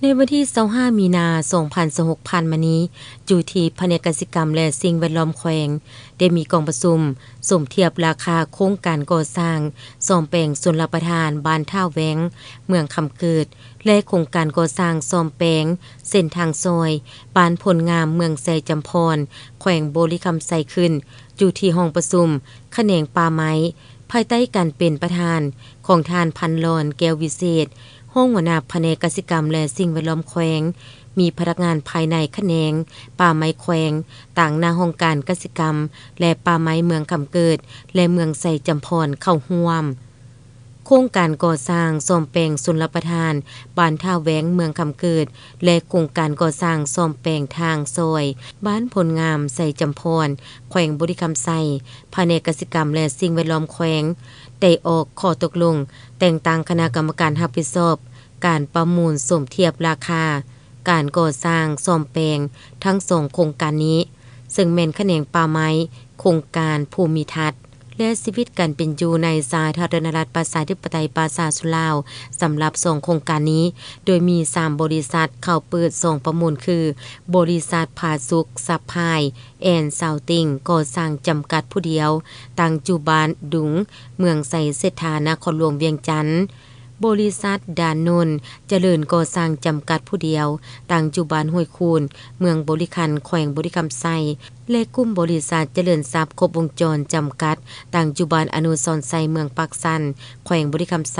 ในวันที่25มีนา2026ผ่านมานี้อยู่ที่แผนกกสิกรรมและสิ่งแวดล้อมแขวงได้มีกองประชุมสมเทียบราคาโครงการก่อสร้างซ่อมแปลงชลประทานบ้านท่าแว้งเมืองคำเกิดและโครงการก่อสร้างซ่อมแปลงเส้นทางซอยบ้านผลงามเมืองไซจำพรแขวงโบริคำไซขึ้นอยู่ที่ห้องประชุมแขนงป่าไม้ภายใต้การเป็นประธานของทานพันลอนแก้ววิเศษห้องหัวหน้าแผนกกสิกรรมและสิ่งแวดล้อมแขวงมีพนักงานภายในแขนงป่าไม้แขวงต่างหน้าห้องการกสิกรรมและป่าไม้เมืองคำเกิดและเมืองไซจำพรเข้าร่วมโครงการก่อสร้างซ่อมแปลงชลประทานบ้านท่าแว้งเมืองคำเกิดและโครงการก่อสร้างซ่อมแปลงทางซอยบ้านผลงามไซจำพรแขวงบุรีคำไซแผนกกสิกรรมและสิ่งแวดล้อมแขวงได้ออกข้อตกลงแต่งตั้งคณะกรรมการรับผิดชอบการประมูลสมเทียบราคาการก่อสร้างซ่อมแปลงทั้งสองโครงการนี้ซึ่งแม่นแขนงป่าไม้โครงการภูมิทัศน์และชีวิตการเป็นอยู่ในสาธารณรัฐประชาธิปไตยประชาชนลาวสำหรับ2โครงการนี้โดยมี3บริษัทเข้าเปิด2ประมูลคือบริษัทผาสุกซับพายแอนซาวติงก่อสร้างจำกัดผู้เดียวตั้งอยู่บ้านดุงเมืองไสเศรษฐานครหลวงเวียงจันทน์บริษัทดานนนเจริญก่อสร้างจำกัดผู้เดียวตั้งอยู่บ้านห้วยคูนเมืองบริคันแขวงบริคำไซและกลุ่มบริษัทเจริญทรัพย์ครบวงจรจำกัดตั้งอยู่บ้านอนุสรณ์ไซเมืองปากสันแขวงบริคำไซ